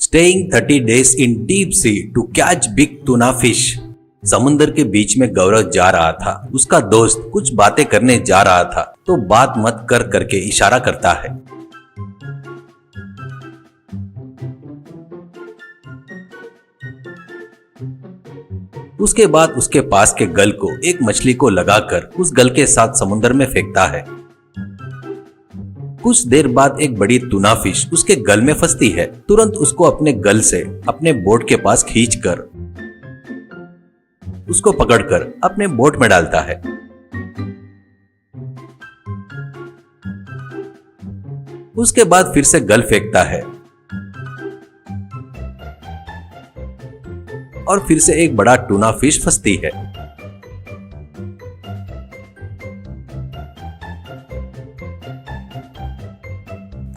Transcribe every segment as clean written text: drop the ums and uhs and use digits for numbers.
Staying 30 days in deep sea to catch big tuna fish। समुद्र के बीच में गौरव जा रहा था। उसका दोस्त कुछ बातें करने जा रहा था तो बात मत कर करके इशारा करता है। उसके बाद उसके पास के गल को एक मछली को लगाकर उस गल के साथ समुद्र में फेंकता है। कुछ देर बाद एक बड़ी टूना फिश उसके गल में फंसती है। तुरंत उसको अपने गल से अपने बोट के पास खींचकर उसको पकड़कर अपने बोट में डालता है। उसके बाद फिर से गल फेंकता है और फिर से एक बड़ा टूना फिश फंसती है।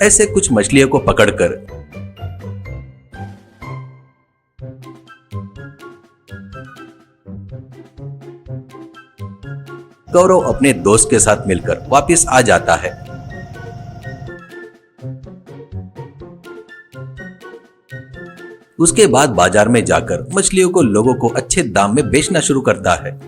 ऐसे कुछ मछलियों को पकड़कर गौरव अपने दोस्त के साथ मिलकर वापस आ जाता है। उसके बाद बाजार में जाकर मछलियों को लोगों को अच्छे दाम में बेचना शुरू करता है।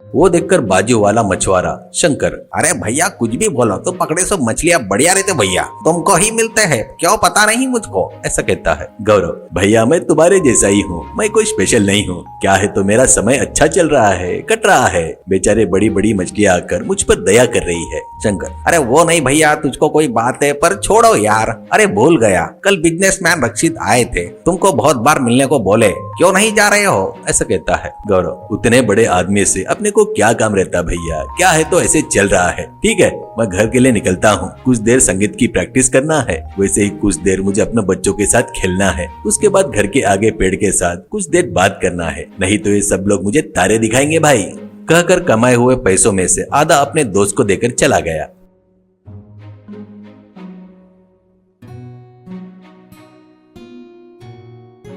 वो देखकर बाजू वाला मछुआरा शंकर, अरे भैया कुछ भी बोलो तो पकड़े सब मछलियाँ बढ़िया रहते भैया, तुमको ही मिलते हैं, क्यों पता नहीं मुझको, ऐसा कहता है। गौरव, भैया मैं तुम्हारे जैसा ही हूँ, मैं कोई स्पेशल नहीं हूँ। क्या है तो मेरा समय अच्छा चल रहा है, कट रहा है। बेचारे बड़ी बड़ी मछलियाँ आकर मुझ पर दया कर रही है। शंकर, अरे वो नहीं भैया, तुझको कोई बात है पर छोड़ो यार। अरे भूल गया, कल बिजनेसमैन रक्षित आए थे, तुमको बहुत बार मिलने को बोले, क्यों नहीं जा रहे हो, ऐसा कहता है। गौरव, उतने बड़े आदमी से अपने को क्या काम रहता भैया, क्या है तो ऐसे चल रहा है। ठीक है, मैं घर के लिए निकलता हूँ, कुछ देर संगीत की प्रैक्टिस करना है, वैसे ही कुछ देर मुझे अपने बच्चों के साथ खेलना है, उसके बाद घर के आगे पेड़ के साथ कुछ देर बात करना है, नहीं तो ये सब लोग मुझे तारे दिखाएंगे भाई। कहकर कमाए हुए पैसों में से आधा अपने दोस्त को देकर चला गया।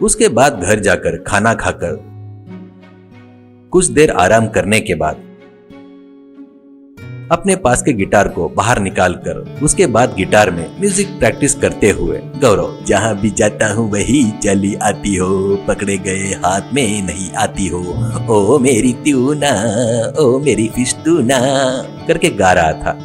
उसके बाद घर जाकर खाना खाकर कुछ देर आराम करने के बाद अपने पास के गिटार को बाहर निकालकर उसके बाद गिटार में म्यूजिक प्रैक्टिस करते हुए गौरव, जहां भी जाता हूँ वही चली आती हो, पकड़े गए हाथ में नहीं आती हो, ओ मेरी ट्यूना, ओ मेरी फिश ट्यूना करके गा रहा था।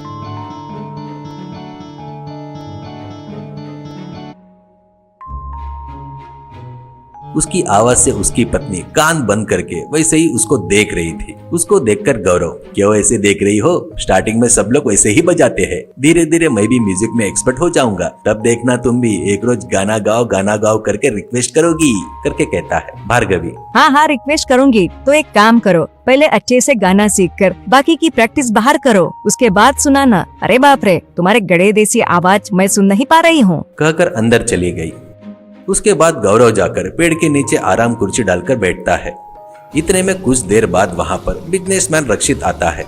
उसकी आवाज से उसकी पत्नी कान बंद करके वैसे ही उसको देख रही थी। उसको देखकर गौरव, क्यों ऐसे देख रही हो, स्टार्टिंग में सब लोग वैसे ही बजाते हैं, धीरे धीरे मैं भी म्यूजिक में एक्सपर्ट हो जाऊंगा, तब देखना तुम भी एक रोज गाना गाओ करके रिक्वेस्ट करोगी करके कहता है। भार्गवी, हाँ रिक्वेस्ट करूंगी। तो एक काम करो, पहले अच्छे से गाना सीख कर बाकी की प्रैक्टिस बाहर करो, उसके बाद सुनाना। अरे बाप रे, तुम्हारे गड़े देसी आवाज मैं सुन नहीं पा रही हूँ, कहकर अंदर चली गई। उसके बाद गौरव जाकर पेड़ के नीचे आराम कुर्सी डालकर बैठता है। इतने में कुछ देर बाद वहां पर बिजनेसमैन रक्षित आता है।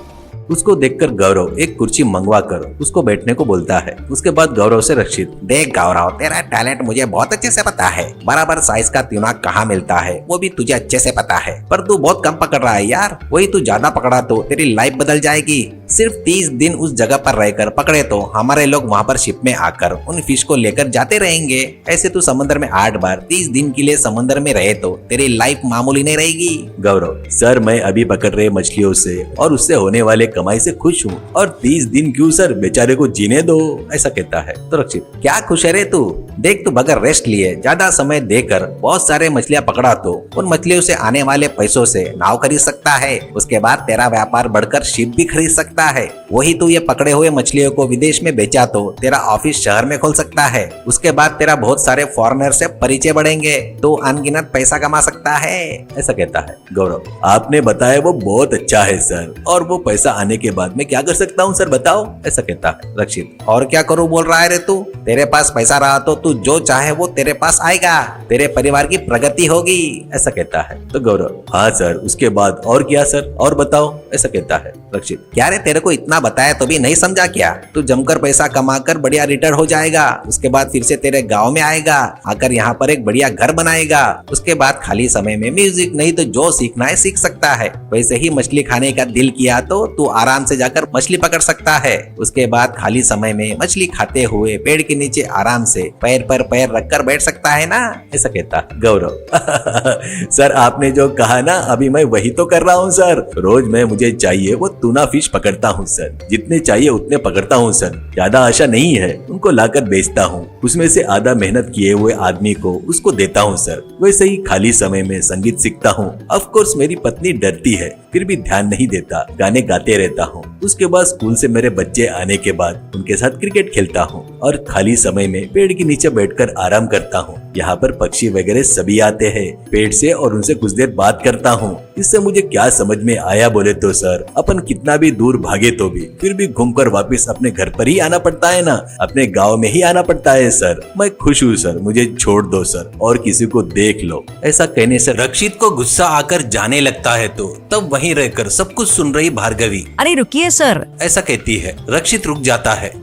उसको देखकर गौरव एक कुर्सी मंगवा कर उसको बैठने को बोलता है। उसके बाद गौरव से रक्षित, देख गौरव, तेरा टैलेंट मुझे बहुत अच्छे से पता है, बराबर साइज का ट्यूना कहाँ मिलता है वो भी तुझे अच्छे से पता है, पर तू बहुत कम पकड़ रहा है यार, वही तू ज्यादा पकड़ा तो तेरी लाइफ बदल जाएगी। सिर्फ 30 दिन उस जगह पर रहकर पकड़े तो हमारे लोग वहाँ पर शिप में आकर उन फिश को लेकर जाते रहेंगे। ऐसे तू समुद्र में 8 बार 30 दिन के लिए समुद्र में रहे तो तेरी लाइफ मामूली नहीं रहेगी। गौरव, सर मैं अभी पकड़ रहे मछलियों से और उससे होने वाले कमाई से खुश हूँ, और 30 दिन क्यों सर, बेचारे को जीने दो, ऐसा कहता है। तो रक्षित, क्या खुश है रे तू, देख तू बगैर रेस्ट लिए ज्यादा समय देकर बहुत सारे मछलियाँ पकड़ा तो उन मछलियों से आने वाले पैसों से नाव खरीद सकता है, उसके बाद तेरा व्यापार बढ़कर शिप भी खरीद सकता है। वही तू ये पकड़े हुए मछलियों को विदेश में बेचा तो तेरा ऑफिस शहर में खोल सकता है, उसके बाद तेरा बहुत सारे फॉरेनर से परिचय बढ़ेंगे, तो अनगिनत पैसा कमा सकता है, ऐसा कहता है। गौरव, आपने बताया वो बहुत अच्छा है सर, और वो पैसा आने के बाद मैं क्या कर सकता हूँ सर बताओ, ऐसा कहता है। रक्षित, और क्या करूँ बोल रहा है रे तू, तेरे पास पैसा रहा तो तू जो चाहे वो तेरे पास आएगा, तेरे परिवार की प्रगति होगी, ऐसा कहता है। तो गौरव, हाँ सर, उसके बाद और क्या सर, और बताओ, ऐसा कहता है। रक्षित, क्या रे तेरे को इतना बताया तो भी नहीं समझा क्या? तू जमकर पैसा कमाकर बढ़िया रिटायर हो जाएगा, उसके बाद फिर से तेरे गांव में आएगा, आकर यहाँ पर एक बढ़िया घर बनाएगा, उसके बाद खाली समय में म्यूजिक नहीं तो जो सीखना है सीख सकता है। वैसे ही मछली खाने का दिल किया तो तू आराम से जाकर मछली पकड़ सकता है। उसके बाद खाली समय में मछली खाते हुए पेड़ के नीचे आराम से पैर पर पैर रखकर बैठ सकता है ना, ऐसा कहता गौरव। सर आपने जो कहा ना अभी मैं वही तो कर रहा हूँ सर। रोज मैं मुझे चाहिए वो टूना फिश पकड़ता हूँ सर, जितने चाहिए उतने पकड़ता हूँ सर, ज्यादा आशा नहीं है, उनको लाकर बेचता हूँ, उसमें से आधा मेहनत किए हुए आदमी को उसको देता हूँ सर। वैसे ही खाली समय में संगीत सीखता हूँ। ऑफ कोर्स मेरी पत्नी डरती है फिर भी ध्यान नहीं देता, गाने गाते रहता हूँ। उसके बाद स्कूल से मेरे बच्चे आने के बाद उनके साथ क्रिकेट खेलता हूँ और खाली समय में पेड़ के नीचे बैठकर आराम करता हूँ। यहाँ पर पक्षी वगैरह सभी आते हैं पेड़ से और उनसे कुछ देर बात करता हूँ। इससे मुझे क्या समझ में आया बोले तो सर, अपन कितना भी दूर भागे तो भी फिर भी घूमकर वापस अपने घर पर ही आना पड़ता है ना, अपने गाँव में ही आना पड़ता है सर। मैं खुश हूँ सर, मुझे छोड़ दो सर और किसी को देख लो। ऐसा कहने से रक्षित को गुस्सा आकर जाने लगता है तो तब वहीं रहकर सब कुछ सुन रही भार्गवी अरे रुकिए सर, ऐसा कहती है। रक्षित रुक जाता है।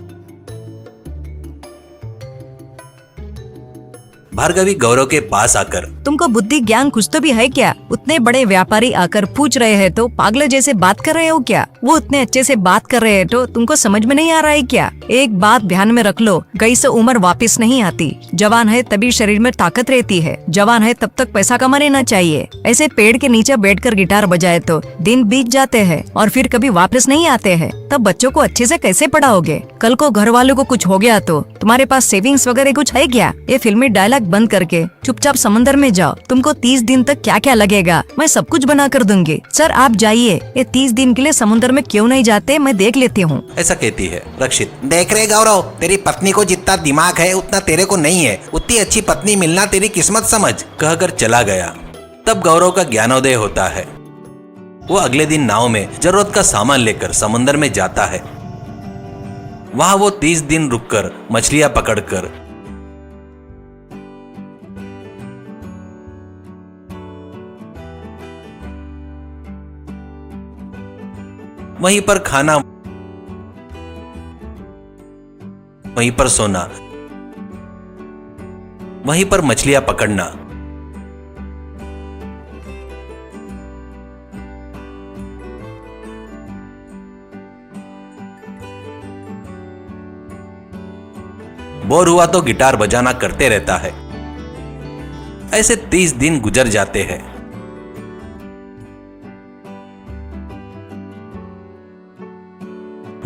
भार्गवी गौरव के पास आकर तुमको बुद्धि ज्ञान कुछ तो भी है क्या? उतने बड़े व्यापारी आकर पूछ रहे हैं तो पागल जैसे बात कर रहे हो क्या? वो उतने अच्छे से बात कर रहे हैं तो तुमको समझ में नहीं आ रहा है क्या? एक बात ध्यान में रख लो, गई से उम्र वापस नहीं आती। जवान है तभी शरीर में ताकत रहती है, जवान है तब तक पैसा कमा लेना चाहिए। ऐसे पेड़ के नीचे बैठकर गिटार बजाए तो दिन बीत जाते हैं और फिर कभी वापस नहीं आते हैं। तब बच्चों को अच्छे से कैसे पढ़ाओगे? कल को घर वालों को कुछ हो गया तो तुम्हारे पास सेविंग्स वगैरह कुछ है क्या? ये फिल्मी डायलॉग बंद करके चुपचाप समंदर में जाओ। तुमको 30 दिन तक क्या क्या लगेगा मैं सब कुछ बना कर दूंगी। सर आप जाइए, ये 30 दिन के लिए समुद्र में क्यों नहीं जाते, मैं देख लेती हूँ। ऐसा कहती है। रक्षित देख रहे गौरव, तेरी पत्नी को जितना दिमाग है उतना तेरे को नहीं है। उतनी अच्छी पत्नी मिलना तेरी किस्मत समझ। कहकर चला गया। तब गौरव का ज्ञानोदय होता है। वो अगले दिन नाव में जरूरत का सामान लेकर समुद्र में जाता है। वहां वो 30 दिन रुककर मछलियां पकड़कर वहीं पर खाना, वहीं पर सोना, वहीं पर मछलियां पकड़ना। बोर हुआ तो गिटार बजाना करते रहता है। ऐसे 30 दिन गुजर जाते हैं।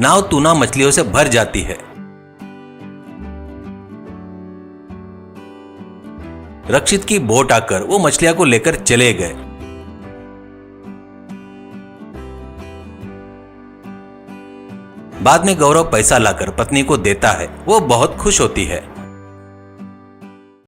नाव टूना मछलियों से भर जाती है। रक्षित की बोट आकर वो मछलियां को लेकर चले गए। बाद में गौरव पैसा लाकर पत्नी को देता है। वो बहुत खुश होती है।